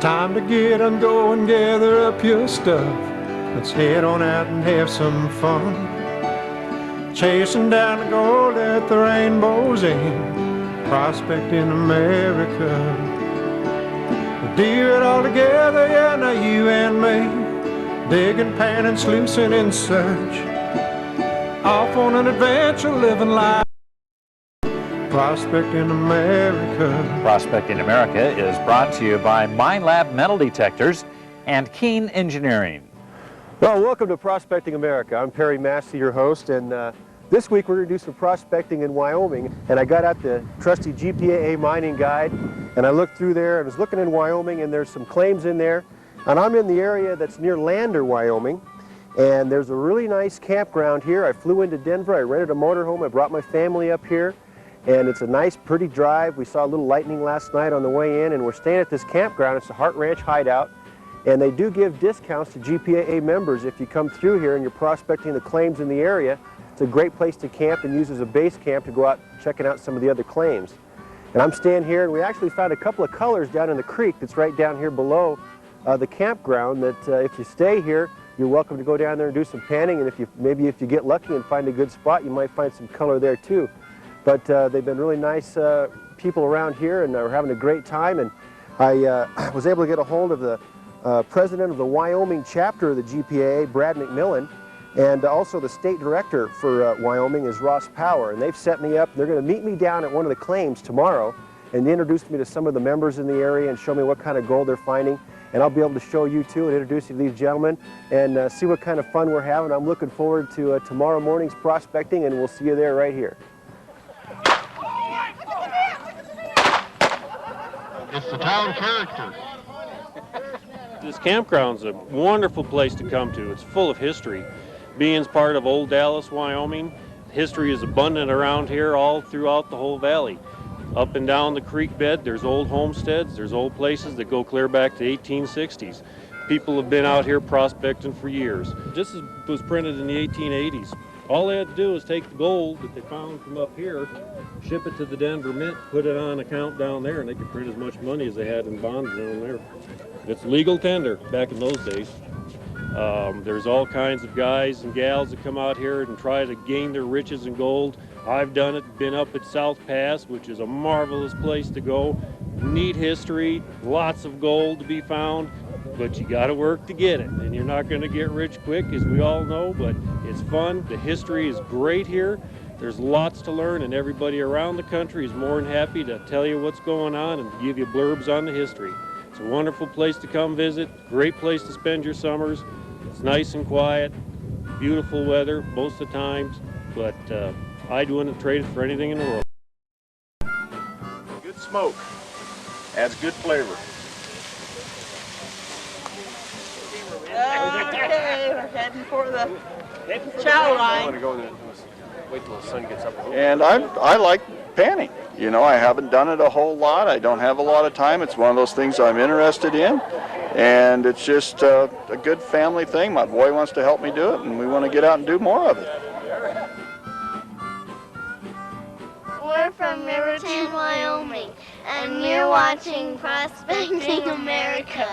time to get and go and gather up your stuff. Let's head on out and have some fun. Chasing down the gold at the rainbow's end, prospecting America. We'll do it all together, yeah, now you and me, digging, panning, sluicing and such. Off on an adventure, living life. Prospecting America. Prospecting America is brought to you by Mine Lab Metal Detectors and Keen Engineering. Well, welcome to Prospecting America. I'm Perry Massey, your host, and this week we're going to do some prospecting in Wyoming. And I got out the trusty GPAA mining guide, and I looked through there and was looking in Wyoming, and there's some claims in there. And I'm in the area that's near Lander, Wyoming, and there's a really nice campground here. I flew into Denver, I rented a motorhome, I brought my family up here, and it's a nice, pretty drive. We saw a little lightning last night on the way in, and we're staying at this campground. It's a Heart Ranch hideout. And they do give discounts to GPAA members if you come through here and you're prospecting the claims in the area. It's a great place to camp and use as a base camp to go out checking out some of the other claims. And I'm staying here, and we actually found a couple of colors down in the creek that's right down here below the campground that if you stay here, you're welcome to go down there and do some panning. And maybe if you get lucky and find a good spot, you might find some color there too. But they've been really nice people around here, and we're having a great time. And I was able to get a hold of the president of the Wyoming chapter of the GPAA, Brad McMillan, and also the state director for Wyoming is Ross Power, and they've set me up. They're going to meet me down at one of the claims tomorrow and introduce me to some of the members in the area and show me what kind of gold they're finding, and I'll be able to show you too and introduce you to these gentlemen and see what kind of fun we're having. I'm looking forward to tomorrow morning's prospecting, and we'll see you there right here. It's the town character. This campground's a wonderful place to come to. It's full of history. Being part of Old Dallas, Wyoming, history is abundant around here all throughout the whole valley. Up and down the creek bed, there's old homesteads, there's old places that go clear back to the 1860s. People have been out here prospecting for years. This was printed in the 1880s. All they had to do was take the gold that they found from up here, ship it to the Denver Mint, put it on account down there, and they could print as much money as they had in bonds down there. It's legal tender back in those days. There's all kinds of guys and gals that come out here and try to gain their riches in gold. I've done it, been up at South Pass, which is a marvelous place to go. Neat history, lots of gold to be found, but you gotta work to get it. And you're not gonna get rich quick, as we all know, but it's fun. The history is great here. There's lots to learn, and everybody around the country is more than happy to tell you what's going on and give you blurbs on the history. It's a wonderful place to come visit, great place to spend your summers. It's nice and quiet, beautiful weather most of the times, but I wouldn't trade it for anything in the world. Good smoke adds good flavor. Okay, we're heading for the chow line. Wait till the sun gets up. And I like panning. You know, I haven't done it a whole lot. I don't have a lot of time. It's one of those things I'm interested in, and it's just a good family thing. My boy wants to help me do it, and we want to get out and do more of it. We're from Riverton, Wyoming, and you're watching Prospecting America.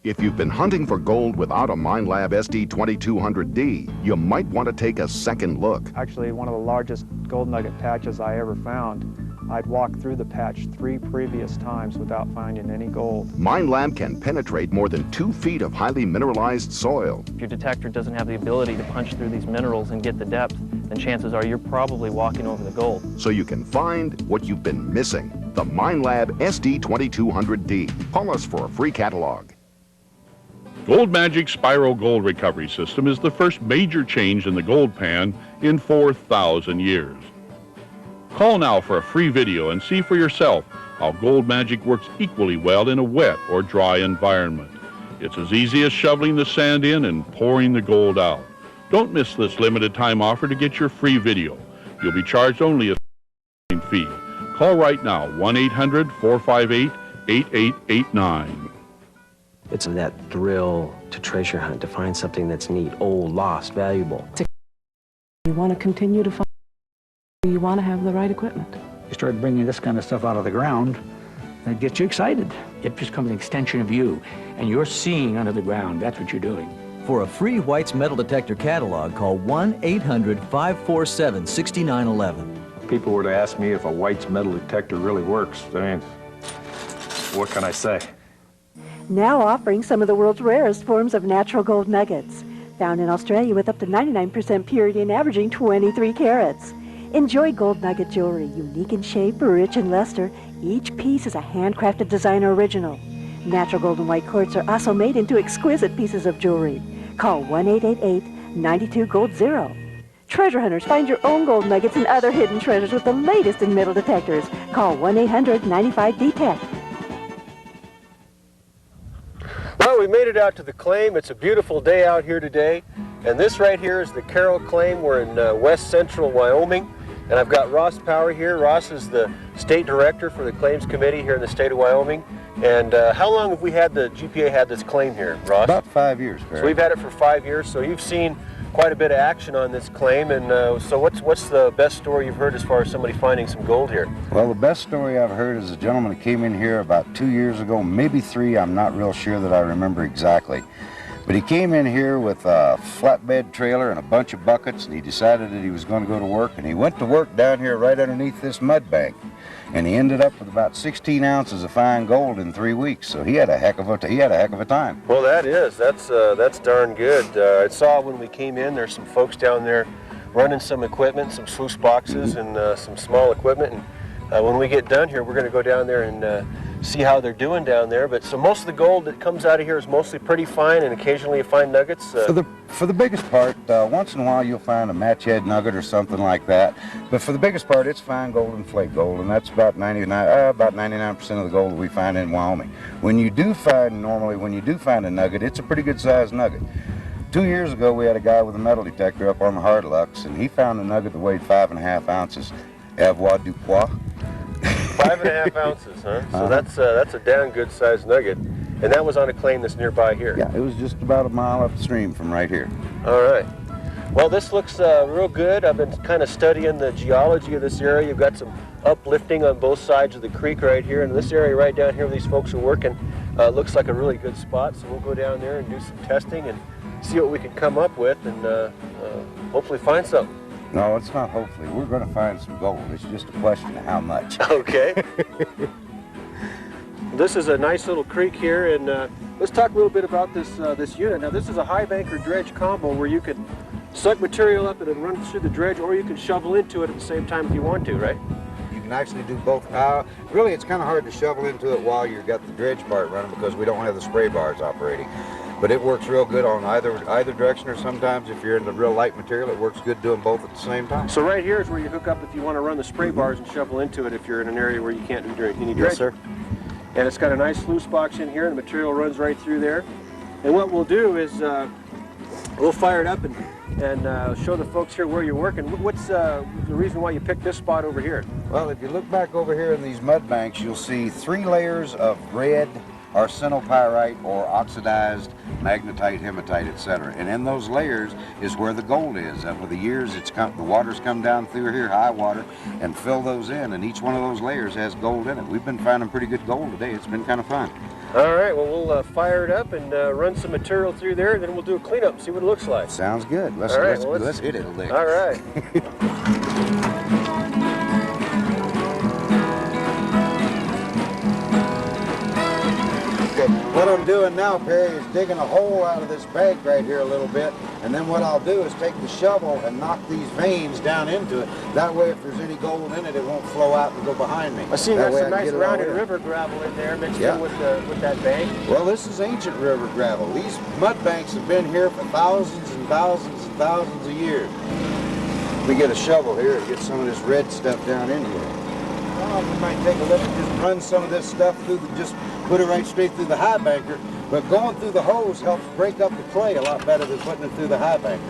If you've been hunting for gold without a Mine Lab SD2200D, you might want to take a second look. Actually, one of the largest gold nugget patches I ever found. I'd walked through the patch 3 previous times without finding any gold. Mine Lab can penetrate more than 2 feet of highly mineralized soil. If your detector doesn't have the ability to punch through these minerals and get the depth, then chances are you're probably walking over the gold. So you can find what you've been missing. The Mine Lab SD2200D. Call us for a free catalog. Gold Magic's Spiral Gold Recovery System is the first major change in the gold pan in 4,000 years. Call now for a free video and see for yourself how Gold Magic works equally well in a wet or dry environment. It's as easy as shoveling the sand in and pouring the gold out. Don't miss this limited time offer to get your free video. You'll be charged only a fee. Call right now, 1-800-458-8889. It's that thrill to treasure hunt, to find something that's neat, old, lost, valuable. You want to continue to find, you want to have the right equipment. You start bringing this kind of stuff out of the ground, and it gets you excited. It becomes an extension of you, and you're seeing under the ground. That's what you're doing. For a free White's metal detector catalog, call 1-800-547-6911. People were to ask me if a White's metal detector really works, I mean, what can I say? Now offering some of the world's rarest forms of natural gold nuggets, found in Australia with up to 99% purity and averaging 23 carats. Enjoy gold nugget jewelry, unique in shape, rich in luster. Each piece is a handcrafted designer original. Natural gold and white quartz are also made into exquisite pieces of jewelry. Call 1-888-92-GOLD-0. Treasure hunters, find your own gold nuggets and other hidden treasures with the latest in metal detectors. Call 1-800-95-DETECT. Well, we made it out to the claim. It's a beautiful day out here today. And this right here is the Carroll claim. We're in west central Wyoming. And I've got Ross Power here. Ross is the state director for the claims committee here in the state of Wyoming. And how long have we had the GPA had this claim here, Ross? About 5 years, Barry. So we've had it for 5 years. So you've seen quite a bit of action on this claim. And so what's the best story you've heard as far as somebody finding some gold here? Well, the best story I've heard is a gentleman that came in here about 2 years ago, maybe 3. I'm not real sure that I remember exactly. But he came in here with a flatbed trailer and a bunch of buckets, and he decided that he was going to go to work. And he went to work down here right underneath this mud bank. And he ended up with about 16 ounces of fine gold in 3 weeks. So he had a heck of a time. Well, that's darn good. I saw when we came in, there's some folks down there running some equipment, some sluice boxes and some small equipment. And when we get done here, we're going to go down there and see how they're doing down there. But so most of the gold that comes out of here is mostly pretty fine, and occasionally you find nuggets. For the biggest part, once in a while you'll find a match head nugget or something like that. But for the biggest part, it's fine gold and flake gold, and that's about 99% of the gold that we find in Wyoming. When you do find a nugget, it's a pretty good sized nugget. 2 years ago, we had a guy with a metal detector up on the Hard Lux, and he found a nugget that weighed 5.5 ounces. Avoir du poids. 5.5 ounces, huh? So that's a damn good sized nugget. And that was on a claim that's nearby here. Yeah, it was just about a mile upstream from right here. All right. Well, this looks real good. I've been kind of studying the geology of this area. You've got some uplifting on both sides of the creek right here. And this area right down here where these folks are working looks like a really good spot. So we'll go down there and do some testing and see what we can come up with and hopefully find something. No, it's not hopefully. We're going to find some gold. It's just a question of how much. Okay. This is a nice little creek here, and let's talk a little bit about this unit. Now, this is a high banker dredge combo where you can suck material up and it runs through the dredge, or you can shovel into it at the same time if you want to, right? You can actually do both. Really, it's kind of hard to shovel into it while you've got the dredge part running because we don't have the spray bars operating. But it works real good on either direction, or sometimes if you're into real light material, it works good doing both at the same time. So right here is where you hook up if you want to run the spray bars and shovel into it if you're in an area where you can't do any dredging. Yes, sir. And it's got a nice sluice box in here, and the material runs right through there. And what we'll do is we'll fire it up and show the folks here where you're working. What's the reason why you picked this spot over here? Well, if you look back over here in these mud banks, you'll see 3 layers of red arsenopyrite or oxidized magnetite, hematite, etc. And in those layers is where the gold is. Over the years, the water's come down through here, high water, and fill those in, and each one of those layers has gold in it. We've been finding pretty good gold today. It's been kind of fun. All right, well, we'll fire it up and run some material through there, and then we'll do a cleanup and see what it looks like. Sounds good. Let's hit it a lick. All right. What I'm doing now, Perry, is digging a hole out of this bank right here a little bit, and then what I'll do is take the shovel and knock these veins down into it. That way, if there's any gold in it, it won't flow out and go behind me. I see you got some nice rounded river gravel in there mixed in with that bank. Well, this is ancient river gravel. These mud banks have been here for thousands and thousands and thousands of years. We get a shovel here and get some of this red stuff down in here. Well, we might take a look and just run some of this stuff through just put it right straight through the high banker, but going through the hose helps break up the clay a lot better than putting it through the high banker.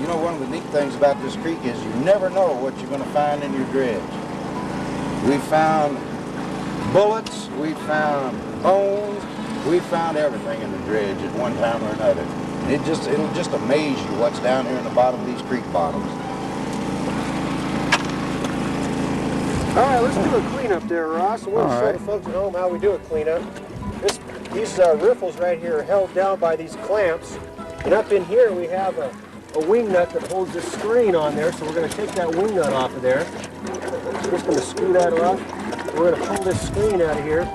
You know, one of the neat things about this creek is you never know what you're going to find in your dredge. We found bullets, we found bones, we found everything in the dredge at one time or another. It'll just amaze you what's down here in the bottom of these creek bottoms. All right, let's do a cleanup there, Ross. And we'll show the folks at home how we do a cleanup. These riffles right here are held down by these clamps. And up in here we have a wing nut that holds this screen on there, so we're going to take that wing nut off of there. We're just going to screw that off. We're going to pull this screen out of here.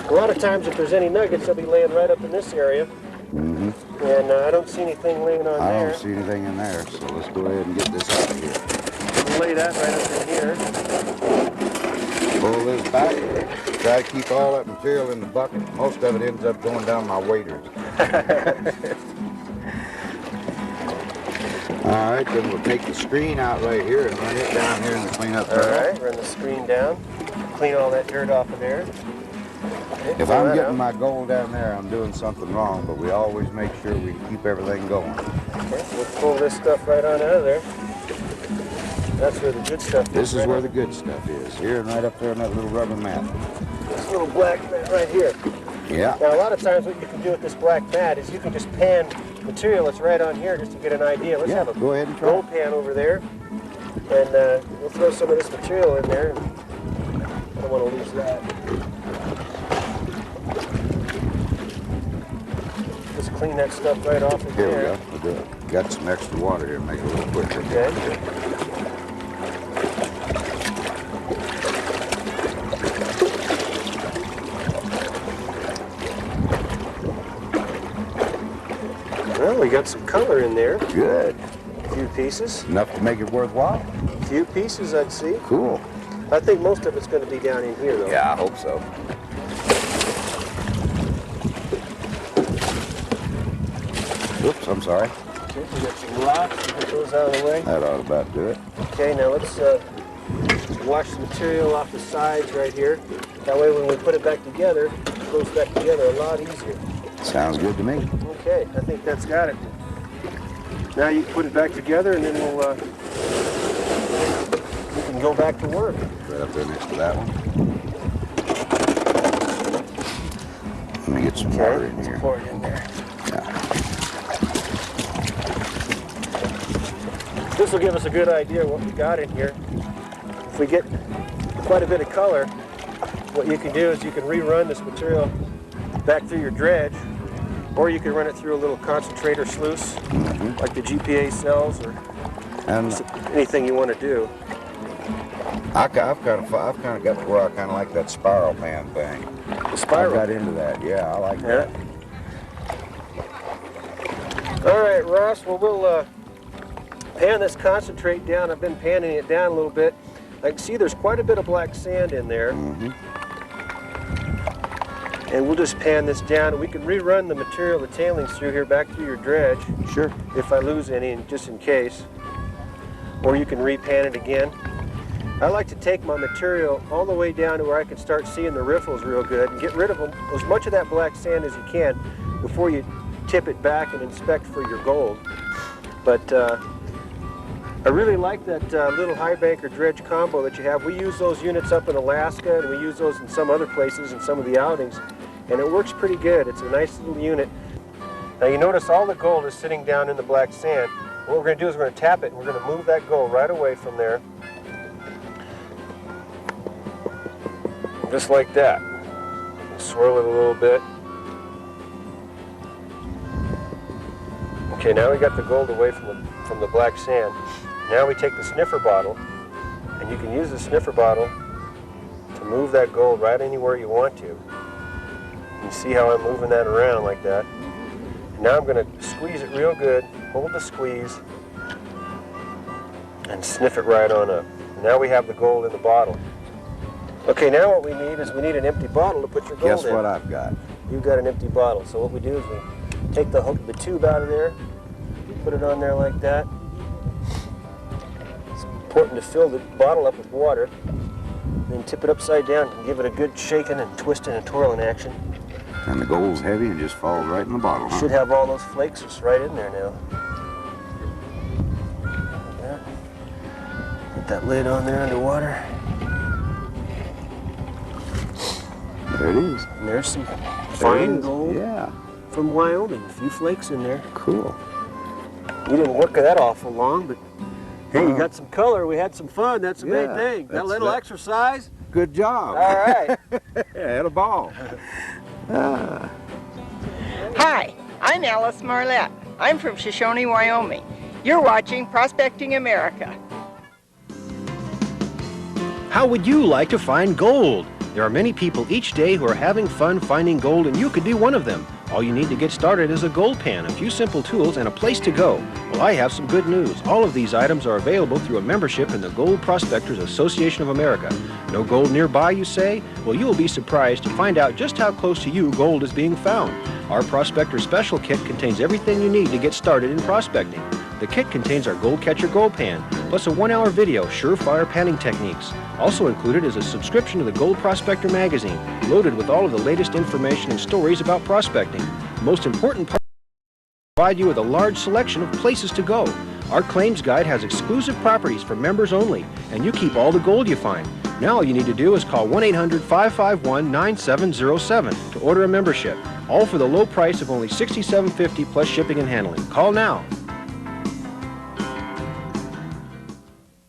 A lot of times if there's any nuggets, they'll be laying right up in this area. Mm-hmm. And I don't see anything laying on there. I don't see anything in there, so let's go ahead and get this out of here. We'll lay that right up in here. Pull this back. Try to keep all that material in the bucket. Most of it ends up going down my waders. All right, then we'll take the screen out right here and run it down here in the cleanup barrel. All right, run the screen down. Clean all that dirt off of there. Okay, if I'm getting my gold down there, I'm doing something wrong, but we always make sure we keep everything going. Okay, we'll pull this stuff right on out of there. That's where the good stuff is. This is where the good stuff is. Here and right up there on that little rubber mat. This little black mat right here. Yeah. Now, a lot of times what you can do with this black mat is you can just pan material that's right on here just to get an idea. Let's have a go ahead and try. gold pan over there. And we'll throw some of this material in there. I don't want to lose that. Just clean that stuff right off of here. Here we go. We'll do it. Got some extra water here, make it a little quicker. Okay. Well, we got some color in there. Good. A few pieces. Enough to make it worthwhile? A few pieces, I'd see. Cool. I think most of it's going to be down in here, though. Yeah, I hope so. Oops, I'm sorry. Okay, we got some rocks. We'll get those out of the way. That ought to about do it. Okay, now let's wash the material off the sides right here. That way when we put it back together, it goes back together a lot easier. Sounds good to me. Okay, I think that's got it. Now you put it back together and then we can go back to work. Right up there next to that one. Let me get some water in here. Pour it in there. This will give us a good idea of what we got in here. If we get quite a bit of color, what you can do is you can rerun this material back through your dredge, or you can run it through a little concentrator sluice, like the GPAA cells, or anything you want to do. I've kind of got to where I kind of like that spiral pan thing. The spiral? I got into that. Yeah, I like that. All right, Ross. Well, we'll pan this concentrate down. I've been panning it down a little bit. I can see there's quite a bit of black sand in there. And we'll just pan this down, and we can rerun the material, the tailings through here back through your dredge. Sure. If I lose any, just in case. Or you can repan it again. I like to take my material all the way down to where I can start seeing the riffles real good and get rid of them, as much of that black sand as you can before you tip it back and inspect for your gold. But I really like that little high banker dredge combo that you have. We use those units up in Alaska, and we use those in some other places in some of the outings, and it works pretty good. It's a nice little unit. Now you notice all the gold is sitting down in the black sand. What we're going to do is we're going to tap it, and we're going to move that gold right away from there. Just like that. Swirl it a little bit. Okay, now we got the gold away from the black sand. Now we take the sniffer bottle, and you can use the sniffer bottle to move that gold right anywhere you want to. You see how I'm moving that around like that? And now I'm going to squeeze it real good, hold the squeeze, and sniff it right on up. Now we have the gold in the bottle. Okay, now what we need is we need an empty bottle to put your gold in. Guess what I've got? You've got an empty bottle. So what we do is we take the tube out of there, put it on there like that. It's important to fill the bottle up with water, then tip it upside down and give it a good shaking and twisting and twirling action. And the gold's heavy and just falls right in the bottle, huh? Should have all those flakes just right in there now. Like that. Put that lid on there underwater. There it is. And there's some fine gold from Wyoming. A few flakes in there. Cool. You didn't work that awful long, but Hey, you got some color. We had some fun. That's the main Yeah, thing. That that's little it. exercise. Good job. All right. Had a ball. Hi, I'm Alice Marlette. I'm from Shoshone, Wyoming. You're watching Prospecting America. How would you like to find gold? There are many people each day who are having fun finding gold, and you could be one of them. All you need to get started is a gold pan, a few simple tools, and a place to go. Well, I have some good news. All of these items are available through a membership in the Gold Prospectors Association of America. No gold nearby, you say? Well, you will be surprised to find out just how close to you gold is being found. Our Prospector Special Kit contains everything you need to get started in prospecting. The kit contains our Gold Catcher Gold Pan, plus a 1-hour video, surefire panning techniques. Also included is a subscription to the Gold Prospector magazine, loaded with all of the latest information and stories about prospecting. The most important part is to provide you with a large selection of places to go. Our claims guide has exclusive properties for members only, and you keep all the gold you find. Now all you need to do is call 1-800-551-9707 to order a membership, all for the low price of only $67.50 plus shipping and handling. Call now.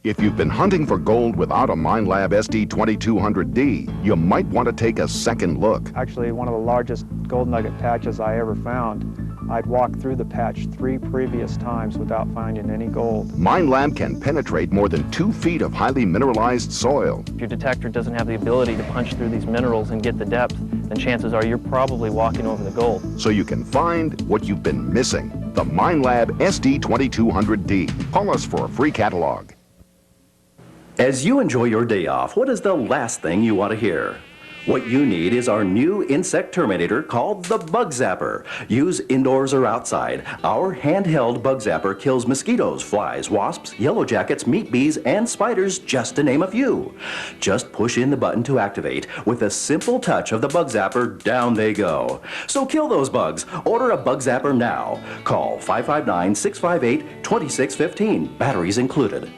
If you've been hunting for gold without a MineLab SD2200D, you might want to take a second look. Actually, one of the largest gold nugget patches I ever found. I'd walked through the patch 3 previous times without finding any gold. MineLab can penetrate more than 2 feet of highly mineralized soil. If your detector doesn't have the ability to punch through these minerals and get the depth, then chances are you're probably walking over the gold. So you can find what you've been missing. The MineLab SD2200D. Call us for a free catalog. As you enjoy your day off, what is the last thing you want to hear? What you need is our new insect terminator called the Bug Zapper. Use indoors or outside. Our handheld Bug Zapper kills mosquitoes, flies, wasps, yellow jackets, meat bees, and spiders, just to name a few. Just push in the button to activate. With a simple touch of the Bug Zapper, down they go. So kill those bugs. Order a Bug Zapper now. Call 559-658-2615. Batteries included.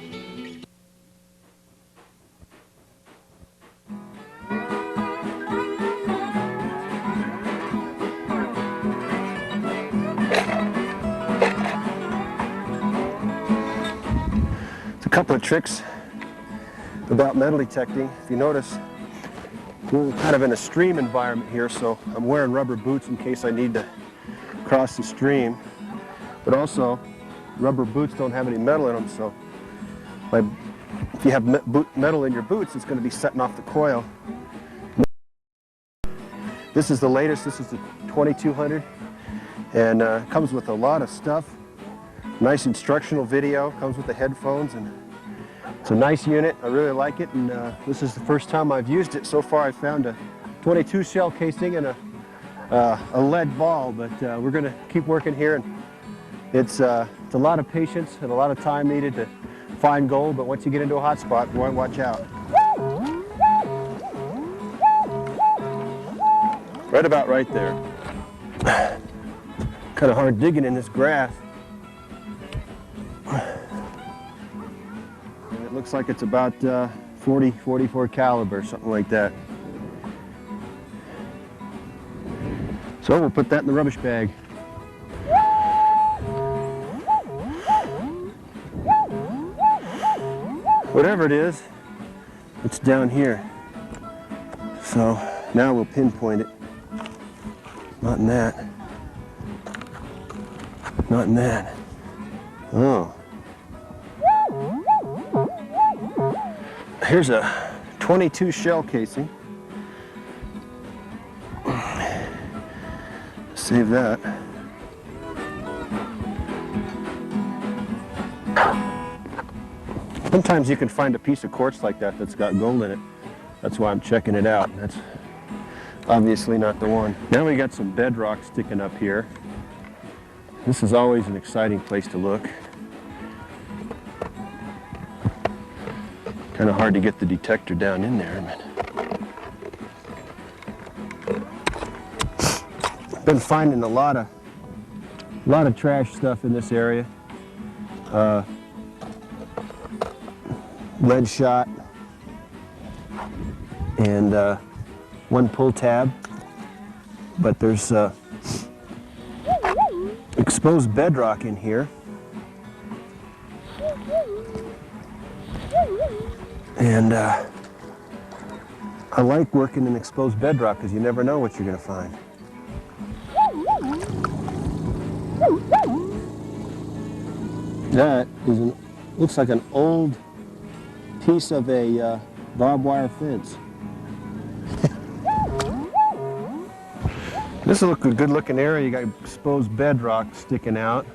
A couple of tricks about metal detecting. If you notice, we're kind of in a stream environment here, so I'm wearing rubber boots in case I need to cross the stream. But also, rubber boots don't have any metal in them, so if you have metal in your boots, it's going to be setting off the coil. This is the latest. This is the 2200, and comes with a lot of stuff. Nice instructional video, comes with the headphones, and it's a nice unit. I really like it, and this is the first time I've used it. So far I found a 22 shell casing and a lead ball, but we're going to keep working here, and it's a lot of patience and a lot of time needed to find gold, but once you get into a hot spot, boy, watch out. Right about right there. Kind of hard digging in this grass. And it looks like it's about 44 caliber, something like that. So we'll put that in the rubbish bag. Whatever it is, it's down here. So now we'll pinpoint it. Not in that. Not in that. Oh. Here's a 22 shell casing. Save that. Sometimes you can find a piece of quartz like that that's got gold in it. That's why I'm checking it out. That's obviously not the one. Now we got some bedrock sticking up here. This is always an exciting place to look. Kind of hard to get the detector down in there. I've been finding a lot of trash stuff in this area. Lead shot and one pull tab, but there's exposed bedrock in here. And I like working in exposed bedrock because you never know what you're going to find. That is looks like an old piece of a barbed wire fence. This is a good looking area. You got exposed bedrock sticking out.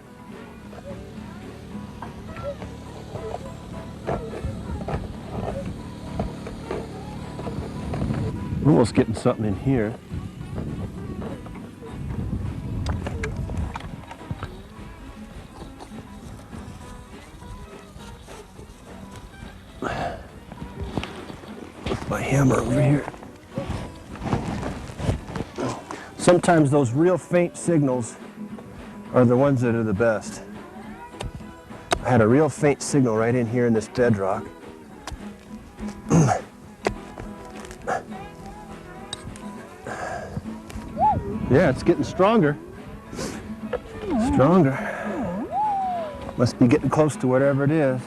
Almost getting something in here. With my hammer over here. Sometimes those real faint signals are the ones that are the best. I had a real faint signal right in here in this bedrock. Yeah, it's getting stronger. Stronger. Must be getting close to whatever it is.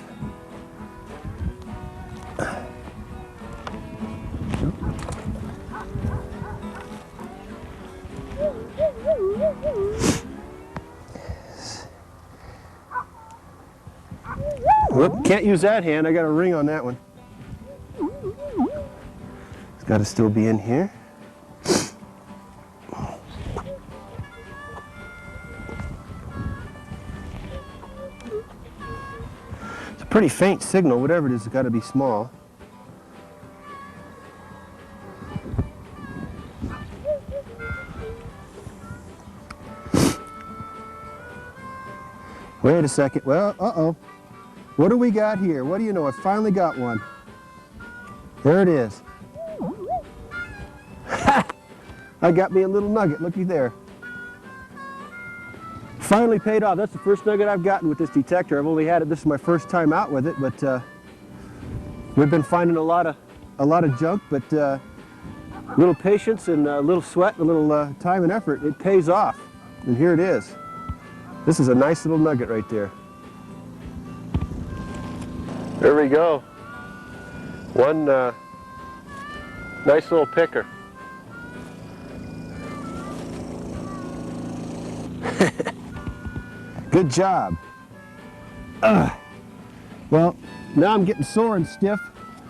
Whoop, can't use that hand. I got a ring on that one. It's got to still be in here. It's a pretty faint signal. Whatever it is, it's got to be small. Wait a second. Well, uh-oh. What do we got here? What do you know? I finally got one. There it is. I got me a little nugget. Looky there. Finally paid off. That's the first nugget I've gotten with this detector. I've only had it. This is my first time out with it, but we've been finding a lot of junk. But a little patience and a little sweat, and a little time and effort, it pays off. And here it is. This is a nice little nugget right there. There we go. One nice little picker. Good job. Well, now I'm getting sore and stiff,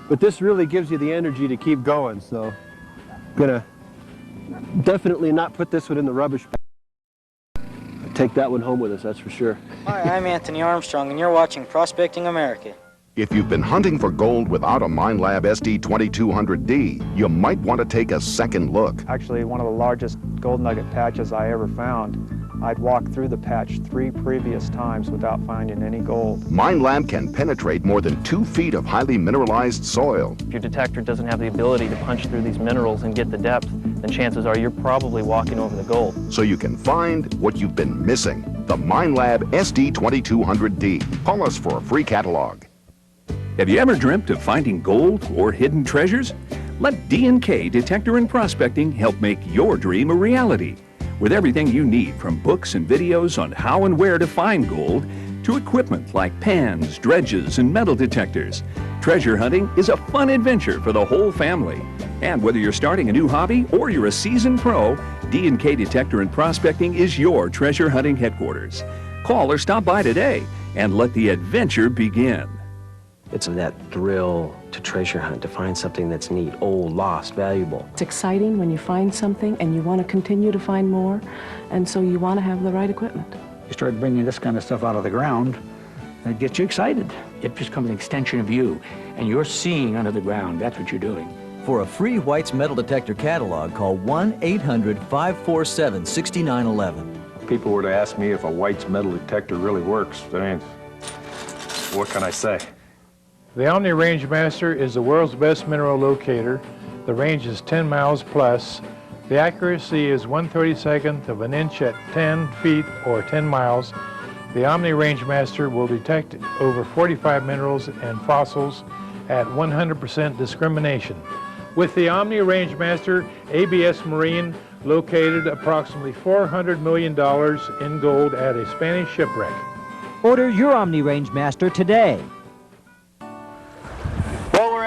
but this really gives you the energy to keep going, so I'm gonna definitely not put this one in the rubbish bag. Take that one home with us, that's for sure. Hi, I'm Anthony Armstrong, and you're watching Prospecting America. If you've been hunting for gold without a MineLab SD2200D, you might want to take a second look. Actually, one of the largest gold nugget patches I ever found. I'd walked through the patch 3 previous times without finding any gold. MineLab can penetrate more than 2 feet of highly mineralized soil. If your detector doesn't have the ability to punch through these minerals and get the depth, then chances are you're probably walking over the gold. So you can find what you've been missing. The MineLab SD2200D. Call us for a free catalog. Have you ever dreamt of finding gold or hidden treasures? Let D&K Detector and Prospecting help make your dream a reality. With everything you need from books and videos on how and where to find gold to equipment like pans, dredges, and metal detectors. Treasure hunting is a fun adventure for the whole family. And whether you're starting a new hobby or you're a seasoned pro, D&K Detector and Prospecting is your treasure hunting headquarters. Call or stop by today and let the adventure begin. It's that thrill to treasure hunt, to find something that's neat, old, lost, valuable. It's exciting when you find something and you want to continue to find more, and so you want to have the right equipment. You start bringing this kind of stuff out of the ground, and it gets you excited. It becomes an extension of you, and you're seeing under the ground. That's what you're doing. For a free White's metal detector catalog, call 1-800-547-6911. People were to ask me if a White's metal detector really works, what can I say? The Omni Range Master is the world's best mineral locator. The range is 10 miles plus. The accuracy is 1/32 of an inch at 10 feet or 10 miles. The Omni Range Master will detect over 45 minerals and fossils at 100% discrimination. With the Omni Range Master, ABS Marine located approximately $400 million in gold at a Spanish shipwreck. Order your Omni Range Master today.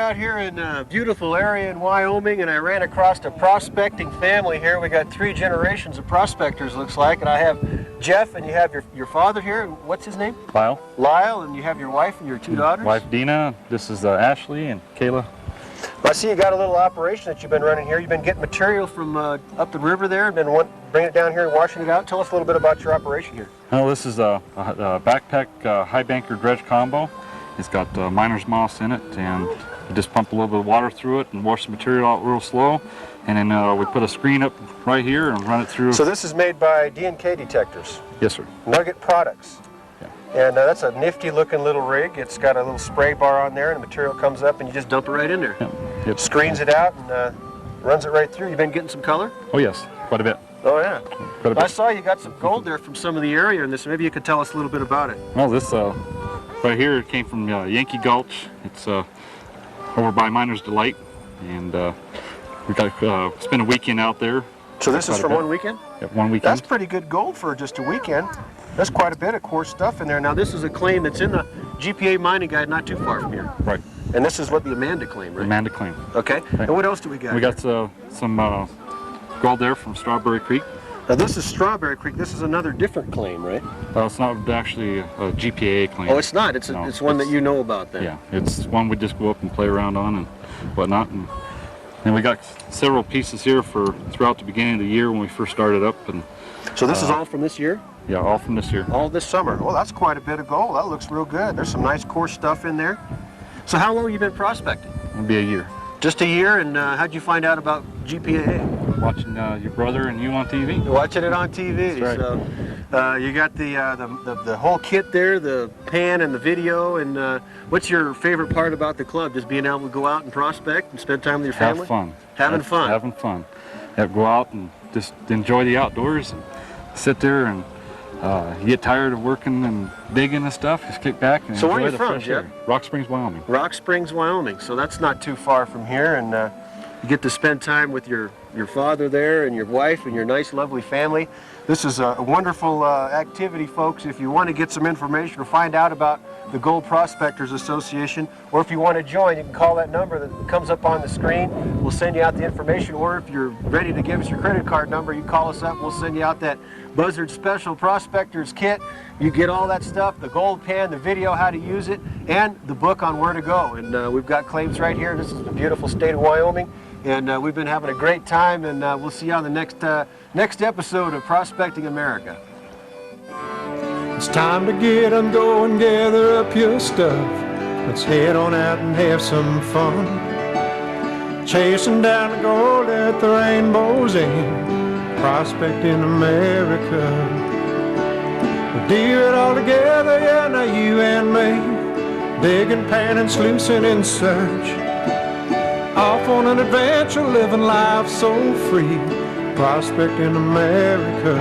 out here in a beautiful area in Wyoming, and I ran across a prospecting family here. We got 3 generations of prospectors, looks like, and I have Jeff, and you have your father here. What's his name? Lyle. Lyle, and you have your wife and your 2 daughters? Wife Dina. This is Ashley and Kayla. I see you got a little operation that you've been running here. You've been getting material from up the river there and been bringing it down here and washing it out. Tell us a little bit about your operation here. Well, this is a backpack high banker dredge combo. It's got miner's moss in it, and you just pump a little bit of water through it and wash the material out real slow. And then we put a screen up right here and run it through. So this is made by D&K detectors? Yes, sir. Nugget Products. And that's a nifty looking little rig. It's got a little spray bar on there, and the material comes up and you just dump it right in there. Yep. Screens it out and runs it right through. You've been getting some color? Oh yes, quite a bit. Oh yeah. Quite a bit. I saw you got some gold there from some of the area in this. Maybe you could tell us a little bit about it. Well, this right here came from Yankee Gulch. It's over by Miner's Delight, and we got spent a weekend out there. So this is from one weekend? Yep, one weekend. That's pretty good gold for just a weekend. That's quite a bit of coarse stuff in there. Now this is a claim that's in the GPA mining guide not too far from here. Right. And this is what the Amanda claim, right? Amanda claim. Okay. Right. And what else do we got? We got some gold there from Strawberry Creek. Now this is Strawberry Creek. This is another different claim, right? Well, it's not actually a GPAA claim. Oh, it's not. It's one that you know about then. Yeah, it's one we just go up and play around on and whatnot. And we got several pieces here throughout the beginning of the year when we first started up. And so this is all from this year? Yeah, all from this year. All this summer. Well, that's quite a bit of gold. That looks real good. There's some nice coarse stuff in there. So how long have you been prospecting? It'll be a year. Just a year, and how'd you find out about GPAA? Watching your brother and you on TV. Watching it on TV. That's right. So you got the whole kit there, the pan and the video, and what's your favorite part about the club? Just being able to go out and prospect and spend time with your family? Have fun. Having fun. Having fun. Go out and just enjoy the outdoors and sit there and you get tired of working and digging and stuff, just kick back and so enjoy where are you the from, fresh Jeff? air. Rock Springs, Wyoming. Rock Springs, Wyoming. So that's not too far from here, and you get to spend time with your father there and your wife and your nice, lovely family. This is a wonderful activity, folks. If you want to get some information or find out about the Gold Prospectors Association, or if you want to join, you can call that number that comes up on the screen. We'll send you out the information, or if you're ready to give us your credit card number, you call us up. We'll send you out that Buzzard Special Prospectors Kit. You get all that stuff, the gold pan, the video, how to use it, and the book on where to go. And we've got claims right here. This is the beautiful state of Wyoming. And we've been having a great time, and we'll see you on the next episode of Prospecting America. It's time to get and go and gather up your stuff. Let's head on out and have some fun. Chasing down the gold at the rainbow's end. Prospecting America. We'll do it all together, yeah, now you and me. Digging, panning, sluicing in search. Off on an adventure, living life so free. Prospecting America.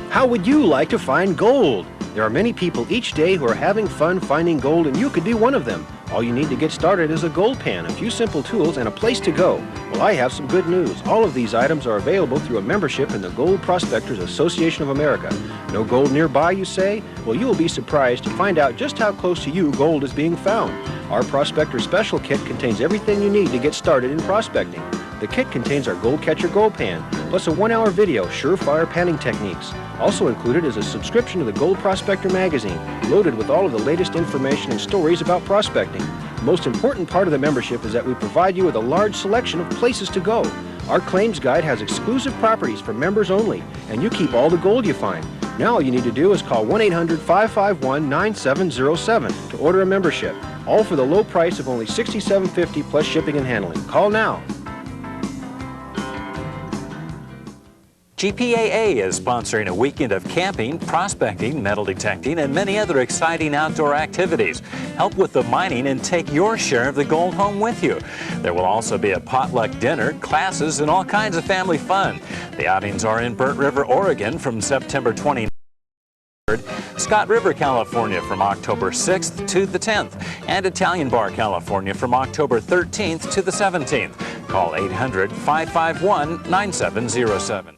How would you like to find gold? There are many people each day who are having fun finding gold, and you could be one of them. All you need to get started is a gold pan, a few simple tools, and a place to go. Well, I have some good news. All of these items are available through a membership in the Gold Prospectors Association of America. No gold nearby, you say? Well, you will be surprised to find out just how close to you gold is being found. Our Prospector Special Kit contains everything you need to get started in prospecting. The kit contains our Gold Catcher Gold Pan, plus a 1-hour video, surefire panning techniques. Also included is a subscription to the Gold Prospector magazine, loaded with all of the latest information and stories about prospecting. The most important part of the membership is that we provide you with a large selection of places to go. Our claims guide has exclusive properties for members only, and you keep all the gold you find. Now all you need to do is call 1-800-551-9707 to order a membership, all for the low price of only $67.50 plus shipping and handling. Call now. GPAA is sponsoring a weekend of camping, prospecting, metal detecting, and many other exciting outdoor activities. Help with the mining and take your share of the gold home with you. There will also be a potluck dinner, classes, and all kinds of family fun. The outings are in Burnt River, Oregon from September 29th. Scott River, California from October 6th to the 10th, and Italian Bar, California from October 13th to the 17th. Call 800-551-9707.